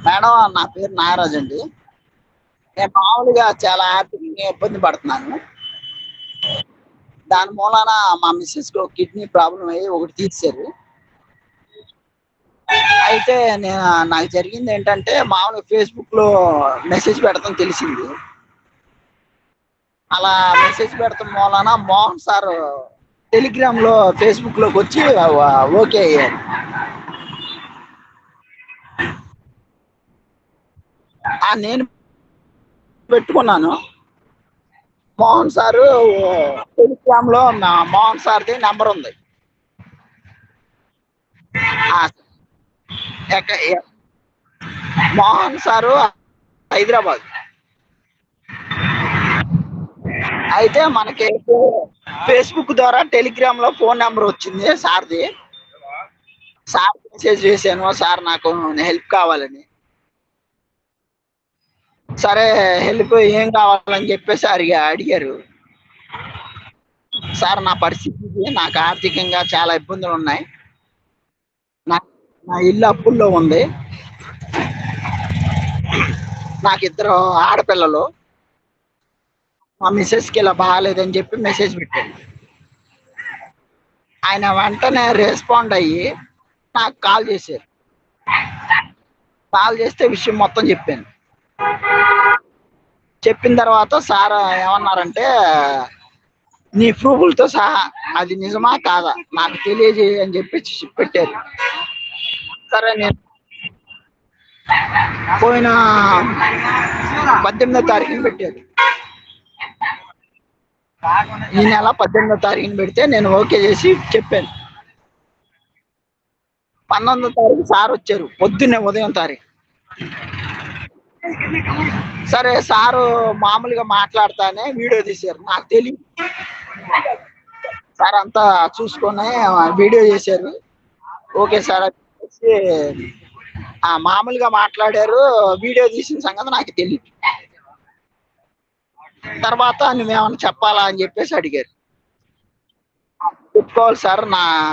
Madam నా పేరు నాగరాజ్ అండి. నేను మామూలుగా చాలా ఆర్థికంగా ఇబ్బంది పడుతున్నాను. దాని మూలాన మా మిసెస్‌కి ఒక కిడ్నీ ప్రాబ్లమ్ అయ్యి ఒకటి తీసేశారు. అయితే నాకు జరిగిందేంటంటే మామూలుగా ఫేస్‌బుక్‌లో మెసేజ్ పెడతాం తెలిసింది. అలా మెసేజ్ పెడతం మూలాన మోహన్ సార్ టెలిగ్రామ్‌లో ఫేస్‌బుక్‌లోకొచ్చి ఓకే అయ్యారు. నేను పెట్టుకున్నాను. మోహన్ సారు టెలిగ్రామ్‌లో మోహన్ సార్‌ది నంబర్ ఉంది. ఆ! ఎక్క ఎ మోహన్ సారు హైదరాబాద్. అయితే మనకి ఫేస్‌బుక్ ద్వారా టెలిగ్రామ్‌లో ఫోన్ నంబర్ వచ్చింది సార్‌ది. సార్‌కి మెసేజ్ చేశాను. సార్ నాకు హెల్ప్ కావాలని. సరే హెల్ప్ ఏం కావాలని చెప్పేసి అడిగారు. సార్ నా పరిస్థితి ఇది. నాకు ఆర్థికంగా చాలా ఇబ్బందులున్నాయి. నా నా ఇల్లు అప్పుల్లో ఉంది. నాకిద్దరు ఆడపిల్లలు. మా మిసెస్‌కి ఇలా బాలేదని చెప్పి మెసేజ్ పెట్టాను. ఆయన వెంటనే రెస్పాండ్ అయ్యి నాకు కాల్ చేశారు. కాల్ చేస్తే విషయం మొత్తం చెప్పాను. చెప్పిన తర్వాత సార్ ఏమన్నారంటే, నీ ప్రూఫ్‌లతో సహా అది నిజమా కాదా నాకు తెలియజేయి అని చెప్పి పెట్టారు. సరే నేను పోయిన 18వ తారీఖున పెట్టారు. ఈ నెల 18వ తారీఖున పెడితే నేను ఓకే చేసి చెప్పాను. 19వ తారీఖు సార్ వచ్చారు. పొద్దున్నే ఉదయం తారీఖు. సరే సారు మామూలుగా మాట్లాడతానే వీడియో తీశారు. నాకు తెలియదు. సార్ అంతా చూసుకొని వీడియో చేశారు. ఓకే సార్ అని చెప్పేసి మామూలుగా మాట్లాడారు. వీడియో తీసిన సంగతి నాకు తెలీదు. తర్వాత నువ్వేమన్నా చెప్పాలా అని చెప్పేసి అడిగారు. చెప్పుకోవాలి సార్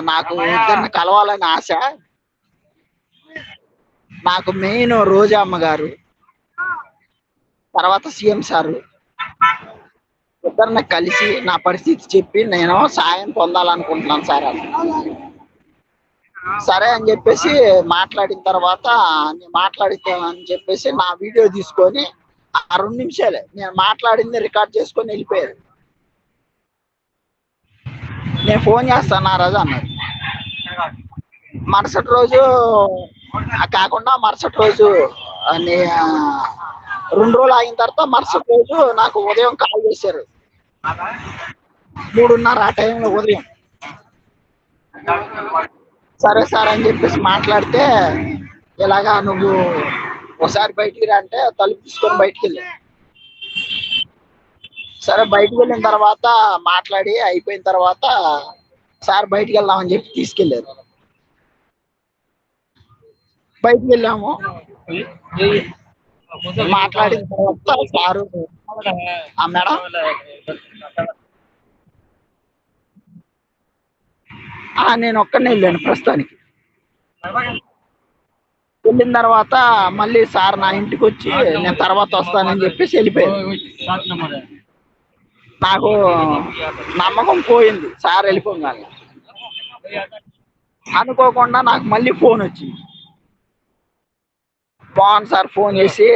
నాకు ఇద్దరిని కలవాలని ఆశ. నాకు మెయిన్ రోజా అమ్మ గారు, తర్వాత సీఎం సారు ఇద్దరిని కలిసి నా పరిస్థితి చెప్పి నేను సాయం పొందాలనుకుంటున్నాను సార్ అని. సరే అని చెప్పేసి మాట్లాడిన తర్వాత నేను మాట్లాడిస్తానని చెప్పేసి నా వీడియో తీసుకొని ఆ 2 నిమిషాలే నేను మాట్లాడింది రికార్డ్ చేసుకొని వెళ్ళిపోయారు. నేను ఫోన్ చేస్తాను ఆ రోజు అన్నారు. మరుసటి రోజు కాకుండా మరుసటి రోజు 2 రోజులు ఆగిన తర్వాత మరుసటి రోజు నాకు ఉదయం కాల్ చేశారు. 3:30 ఆ టైంలో ఉదయం. సరే సార్ అని చెప్పేసి మాట్లాడితే ఇలాగా నువ్వు ఒకసారి బయటికి రా అంటే తలుపు తీసుకొని బయటికి వెళ్ళాను. సరే బయటికి వెళ్ళిన తర్వాత మాట్లాడి అయిపోయిన తర్వాత సార్ బయటికి వెళ్దామని చెప్పి తీసుకెళ్లారు. బయటికి వెళ్ళాము. మాట్లాడిన తర్వాత సారు మేడం నేను ఒక్కనే వెళ్ళాను ప్రస్తుతానికి. వెళ్ళిన తర్వాత మళ్ళీ సార్ నా ఇంటికి వచ్చి నేను తర్వాత వస్తానని చెప్పేసి వెళ్ళిపోయాను. నాకు నమ్మకం పోయింది సార్ వెళ్ళిపోగానే. అనుకోకుండా నాకు మళ్ళీ ఫోన్ వచ్చింది. మోహన్ సార్ ఫోన్ చేసి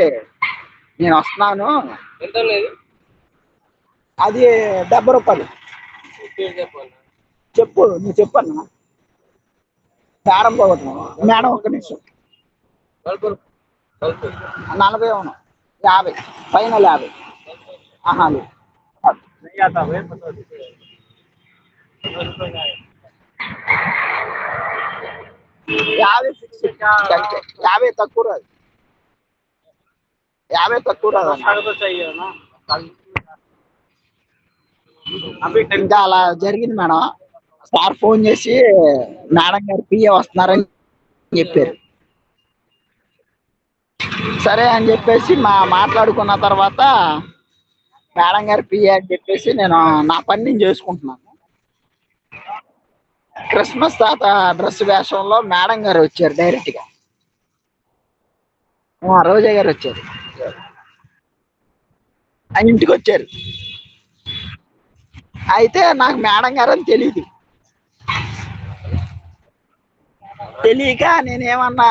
నేను వస్తున్నాను. అది 70 రూపాయలు. చెప్పు నువ్వు చెప్పన్నా బేరం పోగొట్టుకున్నా మేడం ఒక్క నిమిషం. 40 అవును 50 ఫైనల్ 50 లేదు 50 ఫిక్స్ అంతే. 50 తక్కువ రాదు. 50 తక్కువ రాదు. ఇంకా అలా జరిగింది మేడం. సార్ ఫోన్ చేసి మేడం గారు పిఏ వస్తున్నారని చెప్పారు. సరే అని చెప్పేసి మాట్లాడుకున్న తర్వాత మేడం గారు పిఏ అని చెప్పేసి నేను నా పని నేను చేసుకుంటున్నాను. క్రిస్మస్ తాత డ్రెస్ వేషంలో మేడం గారు వచ్చారు డైరెక్ట్ గా. రోజా గారు వచ్చారు. ఆ ఇంటికి వచ్చారు. అయితే నాకు మేడం గారు అని తెలియదు. తెలియక నేనేమన్నా,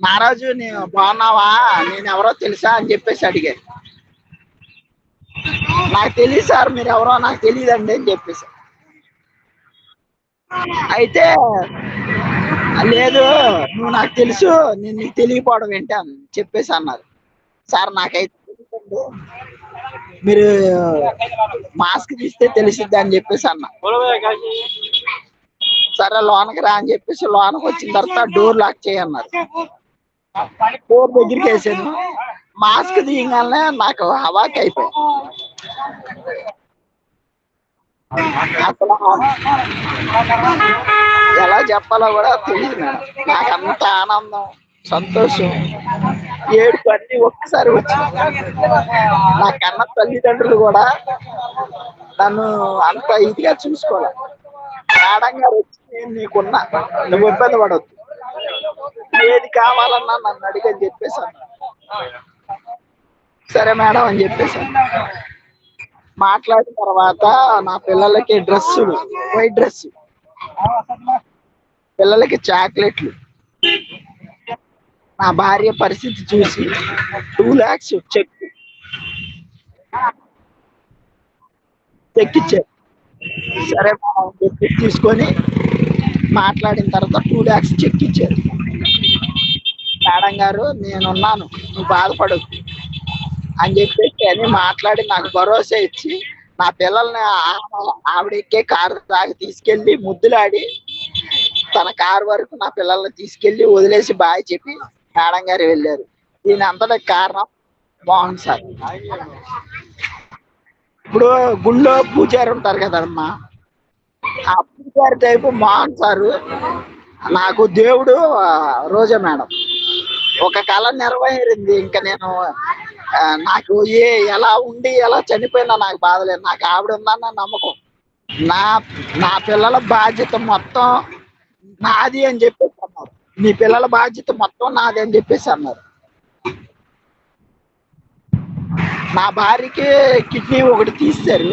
నారాజు నేను బాగున్నావా, నేను ఎవరో తెలుసా అని చెప్పేసి అడిగాను. నాకు తెలియదు సార్, మీరు ఎవరో నాకు తెలియదండి అని చెప్పేసి. అయితే లేదు, నువ్వు నాకు తెలుసు, నేను నీకు తెలియకపోవడం ఏంటి అని చెప్పేసి అన్నారు. సార్ నాకైతే తెలియదండి, మీరు మాస్క్ తీస్తే తెలిసిద్ది అని చెప్పేసి అన్నా. సరే లోనకి రా అని చెప్పేసి లోనకి వచ్చిన తర్వాత డోర్ లాక్ చేయన్నారు. డోర్ దగ్గరికి వేసాను. మాస్క్ తీయగానే నాకు హవాక్ అయిపోయి అసలు ఎలా చెప్పాలో కూడా తెలియదు మేడం. నాకు అంత ఆనందం, సంతోషం, ఏడుపు అన్ని ఒక్కసారి వచ్చింది. నా కన్న తల్లిదండ్రులు కూడా నన్ను అంత ఇదిగా చూసుకోవాలి. మేడం గారు వచ్చి, నేను నీకున్నా, నువ్వు ఇబ్బంది పడవద్దు, ఏది కావాలన్నా నన్ను అడిగని చెప్పేసాను. సరే మేడం అని చెప్పేసాను. మాట్లాడిన తర్వాత నా పిల్లలకి డ్రెస్సులు, వైట్ డ్రెస్, పిల్లలకి చాక్లెట్లు, నా భార్య పరిస్థితి చూసి 2 lakhs చెక్ ఇచ్చారు. సరే మేడం చెప్పి తీసుకొని మాట్లాడిన తర్వాత 2 lakhs చెక్ ఇచ్చారు. మేడం గారు నేనున్నాను, నువ్వు బాధపడొద్దు అని చెప్పేసి అని మాట్లాడి నాకు భరోసా ఇచ్చి, నా పిల్లల్ని ఆవిడ ఎక్కే కారు దాకా తీసుకెళ్లి ముద్దులాడి, తన కారు వరకు నా పిల్లల్ని తీసుకెళ్లి వదిలేసి బాయ్ చెప్పి మేడం గారు వెళ్ళారు. దీని అంతటికి కారణం మోహన్ సార్. ఇప్పుడు గుళ్ళో పూజారి ఉంటారు కదమ్మా, ఆ పూజారి టైపు మోహన్ సారు నాకు దేవుడు. రోజా మేడం ఒక కళ నెరవేరింది. ఇంకా నేను నాకు ఎలా ఉండి ఎలా చనిపోయినా నాకు బాధలేదు. నాకు ఆవిడ ఉందన్న నమ్మకం. నా నా పిల్లల బాధ్యత మొత్తం నాది అని చెప్పేసి అన్నారు. నీ పిల్లల బాధ్యత మొత్తం నాది అని చెప్పేసి అన్నారు. నా భార్యకి కిడ్నీ ఒకటి తీశారు.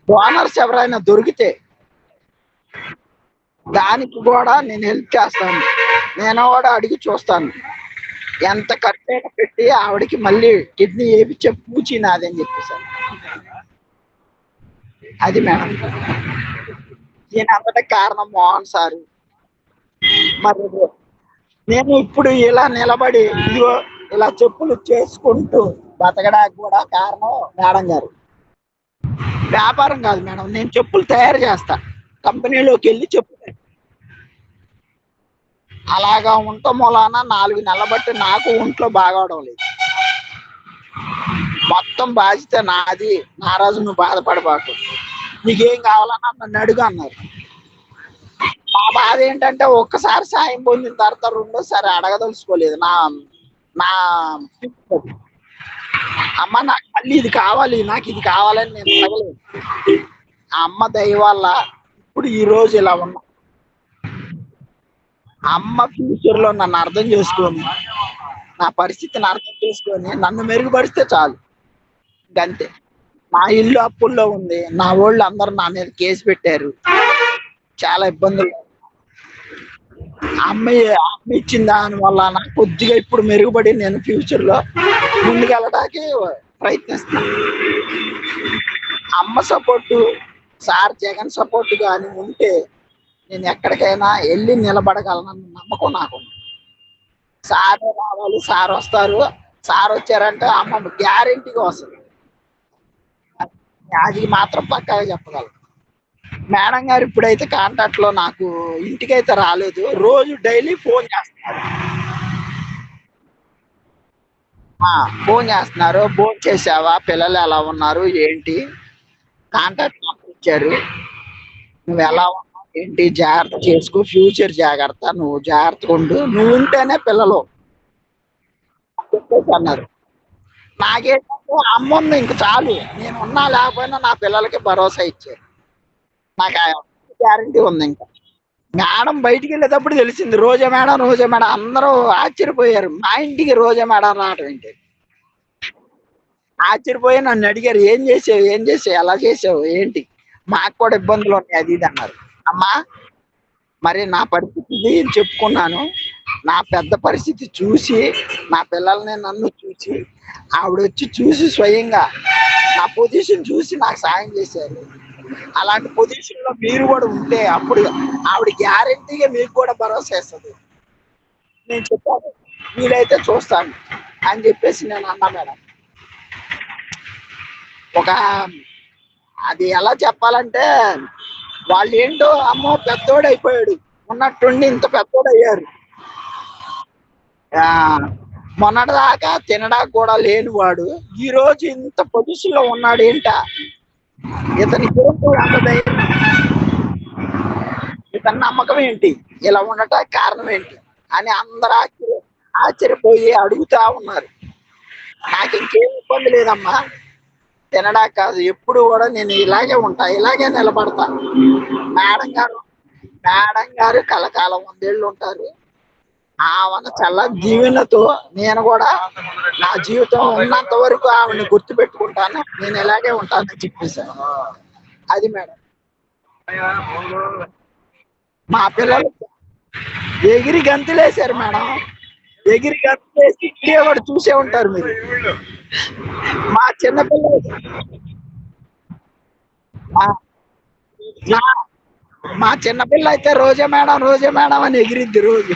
డోనర్స్ ఎవరైనా దొరికితే దానికి కూడా నేను హెల్ప్ చేస్తాను. నేను కూడా అడిగి చూస్తాను. ఎంత ఖర్చు పెట్టి ఆవిడకి మళ్ళీ కిడ్నీ వేయించే పూచి నాదని చెప్పేసాను. అది మేడం. దీని అంతటా కారణం మోహన్ సారు. మరి నేను ఇప్పుడు ఇలా నిలబడి ఇదిగో ఇలా చెప్పులు చేసుకుంటూ బతకడానికి కూడా కారణం మేడం గారు. వ్యాపారం కాదు మేడం, నేను చెప్పులు తయారు చేస్తా, కంపెనీలోకి వెళ్ళి చెప్పులు అలాగా ఉండటం మూలాన 4 నెలల బట్టి నాకు ఒంట్లో బాగవడం లేదు. మొత్తం బాధ్యత నాది. నారాజు నువ్వు బాధపడబాకు, నీకేం కావాలన్నా నన్ను అడుగు అన్నారు. మా బాధ ఏంటంటే ఒక్కసారి సాయం పొందిన తర్వాత రెండోసారి అడగదలుచుకోలేదు. నా నా అమ్మ నాకు మళ్ళీ ఇది కావాలి, నాకు ఇది కావాలని నేను అడగలేదు. ఆ అమ్మ దయ వల్ల ఇప్పుడు ఈ రోజు ఇలా ఉన్నా. అమ్మ ఫ్యూచర్ లో నన్ను అర్థం చేసుకొని, నా పరిస్థితిని అర్థం చేసుకొని నన్ను మెరుగుపరిస్తే చాలు. అంతే. నా ఇల్లు అప్పుల్లో ఉంది. నా వాళ్ళు అందరూ నా మీద కేసు పెట్టారు. చాలా ఇబ్బందులు. అమ్మ ఇచ్చిన దాని వల్ల నాకు కొద్దిగా ఇప్పుడు మెరుగుపడి నేను ఫ్యూచర్ లో ముందుకెళ్ళడానికి ప్రయత్నిస్తాను. అమ్మ సపోర్టు, సార్ జగన్ సపోర్ట్ కానీ ఉంటే నేను ఎక్కడికైనా వెళ్ళి నిలబడగలనన్న నమ్మకం నాకు. సార్ రావాలి, సార్ వస్తారు, సార్ వచ్చారంటే అమ్మ గ్యారెంటీగా వస్తుంది. అది మాత్రం పక్కాగా చెప్పగలను. మేడం గారు ఇప్పుడైతే కాంటాక్ట్ లో నాకు ఇంటికైతే రాలేదు. రోజు డైలీ ఫోన్ చేస్తున్నారు. ఫోన్ చేస్తున్నారు, ఫోన్ చేసావా, పిల్లలు ఎలా ఉన్నారు ఏంటి, కాంటాక్ట్ నెంబర్ ఇచ్చారు, నువ్వు ఎలా ఉన్నావు ఏంటి, జాగ్రత్త చేసుకో, ఫ్యూచర్ జాగ్రత్త, నువ్వు జాగ్రత్తగా ఉండు, నువ్వు ఉంటేనే పిల్లలు చెప్పేసి అన్నారు. నాకేంటంటే అమ్మ ఉంది, ఇంక చాలు, నేను ఉన్నా లేకపోయినా నా పిల్లలకి భరోసా ఇచ్చారు. నాకు గ్యారంటీ ఉంది ఇంకా. మేడం బయటికి వెళ్ళేటప్పుడు తెలిసింది రోజా మేడం, రోజా మేడం. అందరూ ఆశ్చర్యపోయారు. మా ఇంటికి రోజా మేడం రావడం ఏంటి? ఆశ్చర్యపోయి నన్ను అడిగారు, ఏం చేసావు, ఏం చేసావు, ఎలా చేసావు, ఏంటి? మాకు కూడా ఇబ్బందులు ఉన్నాయి, అది ఇది అన్నారు. అమ్మా, మరి నా పరిస్థితి ఇది అని చెప్పుకున్నాను. నా పెద్ద పరిస్థితి చూసి, నా పిల్లల్ని నన్ను చూసి, ఆవిడ వచ్చి చూసి స్వయంగా నా పొజిషన్ చూసి నాకు సాయం చేశారు. అలాంటి పొజిషన్ లో మీరు కూడా ఉంటే అప్పుడు ఆవిడ గ్యారెంటీగా మీకు కూడా భరోసా ఇస్తుంది. నేను చెప్పాను, వీలైతే చూస్తాను అని చెప్పేసి నేను అన్నా మేడం. ఒక అది ఎలా చెప్పాలంటే, వాళ్ళు ఏంటో అమ్మో పెద్దోడు అయిపోయాడు ఉన్నట్టుండి ఇంత పెద్దోడు అయ్యారు. ఆ, మొన్నటి దాకా తినడానికి కూడా లేని వాడు ఈ రోజు ఇంత పొజిషన్ లో ఉన్నాడు. ఏంట ఇతని ఏంటో అంత ధైర్యం, ఇతని నమ్మకం ఏంటి, ఇలా ఉండటానికి కారణం ఏంటి అని అందరూ ఆశ్చర్యపోయి అడుగుతా ఉన్నారు. నాకు ఇంకేం ఇబ్బంది లేదమ్మా, తినడా కాదు, ఎప్పుడు కూడా నేను ఇలాగే ఉంటా, ఇలాగే నిలబడతా. మేడం గారు, మేడం గారు కలకాలం 100 ఏళ్ళు ఉంటారు. ఆమెను చల్ల దీవెనతో నేను కూడా నా జీవితం ఉన్నంత వరకు ఆవిడని గుర్తు పెట్టుకుంటాను, నేను ఇలాగే ఉంటానని చెప్పేశాను. అది మేడం. మా పిల్లలు ఎగిరి గంతులేశారు మేడం. ఎగిరి గంతులేసి ఇదే కూడా చూసే ఉంటారు మీరు. మా చిన్నపిల్లలు మా చిన్నపిల్ల అయితే రోజా మేడం, రోజా మేడం అని ఎగిరిద్ది రోజు.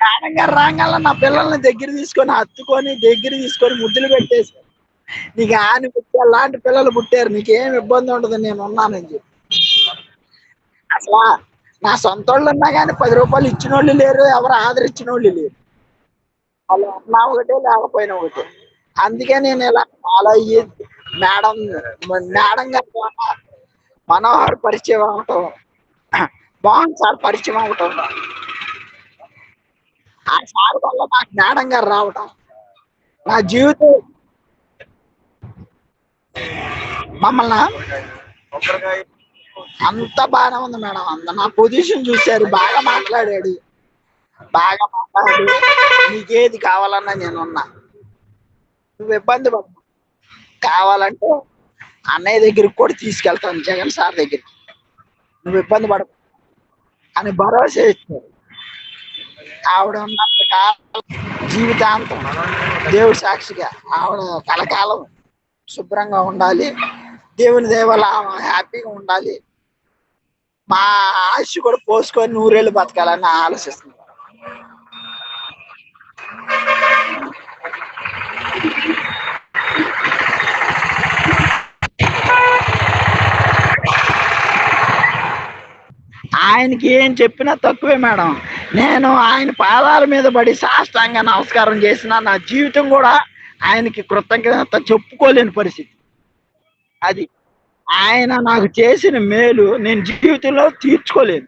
మేడం గారు రాగాల నా పిల్లల్ని దగ్గర తీసుకొని హత్తుకొని దగ్గర తీసుకొని ముద్దులు పెట్టేసి, నీకు ఆని పుట్టి అలాంటి పిల్లలు పుట్టారు, నీకేం ఇబ్బంది ఉండదు, నేను ఉన్నానని చెప్పి. అసలు నా సొంత వాళ్ళు ఉన్నా కానీ 10 రూపాయలు ఇచ్చిన వాళ్ళు లేరు, ఎవరు ఆదరించిన వాళ్ళు లేరు. వాళ్ళు ఉన్నా ఒకటే, లేకపోయినా ఒకటే. అందుకే నేను ఇలా ఫాలో అయ్యి మేడం మేడం గారి ద్వారా మనోహర్ పరిచయం అవటం, మోహన్ సార్ పరిచయం అవటం, ఆ సార్ వల్ల నాకు మేడం గారు రావటం, నా జీవితం మమ్మల్ని అంత బాగానే ఉంది మేడం. నా పొజిషన్ చూశారు, బాగా మాట్లాడాడు, బాగా మాట్లాడాడు. నీకేది కావాలన్నా నేనున్నా, నువ్వు ఇబ్బంది పడ, కావాలంటే అన్నయ్య దగ్గరికి కూడా తీసుకెళ్తాను, జగన్ సార్ దగ్గరికి, నువ్వు ఇబ్బంది పడ అని భరోసా ఇచ్చారు. ఆవిడ ఉన్నంత కాలం జీవితాంతం దేవుడి సాక్షిగా ఆవిడ కలకాలం శుభ్రంగా ఉండాలి, దేవుని దయ వల్ల హ్యాపీగా ఉండాలి, మా ఆశ కూడా పోసుకొని 100 ఏళ్ళు బతకాలని ఆలోచిస్తుంది. ఆయనకి ఏం చెప్పినా తక్కువే మేడం. నేను ఆయన పాదాల మీద పడి సాష్టాంగ నమస్కారం చేసిన నా జీవితం కూడా ఆయనకి కృతజ్ఞత చెప్పుకోలేని పరిస్థితి. అది ఆయన నాకు చేసిన మేలు నేను జీవితంలో తీర్చుకోలేను.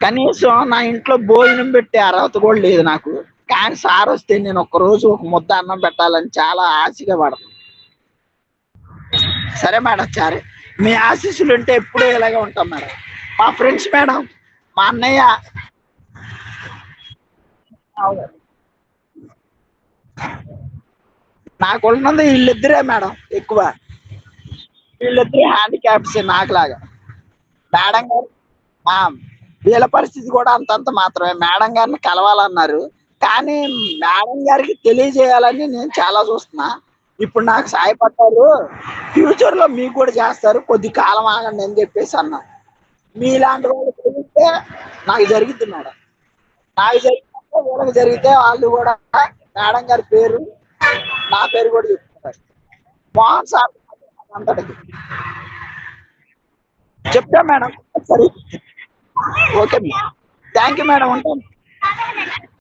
కనీసం నా ఇంట్లో భోజనం పెట్టే అర్హత కూడా లేదు నాకు. కానీ సార్ వస్తే నేను ఒక్కరోజు ఒక ముద్ద అన్నం పెట్టాలని చాలా ఆశగా పడతాను. సరే మేడం, సరే, మీ ఆశీస్సులు ఉంటే ఎప్పుడూ ఇలాగే ఉంటాం మేడం. మా ఫ్రెండ్స్ మేడం, మా అన్నయ్య, నాకు ఉన్నది వీళ్ళిద్దరే మేడం ఎక్కువ. వీళ్ళిద్దరే హ్యాండిక్యాప్స్ నాకులాగా. మేడం గారు, వీళ్ళ పరిస్థితి కూడా అంతంత మాత్రమే. మేడం గారిని కలవాలన్నారు, కానీ మేడం గారికి తెలియజేయాలని నేను చాలా చూస్తున్నా. ఇప్పుడు నాకు సాయపడ్డారు, ఫ్యూచర్ లో మీకు కూడా చేస్తారు, కొద్ది కాలం ఆగండి అని చెప్పేసి అన్నా. మీలాంటి వాళ్ళు జరిగితే నాకు జరుగుద్ది మేడం, నాకు జరిగితే వీళ్ళకి జరిగితే వాళ్ళు కూడా మేడం గారి పేరు, నా పేరు కూడా చెప్తున్నారు. మోహన్ సార్ అంతటికి చెప్తా మేడం. సరే, okay madam, thank you madam, ఉంటాను.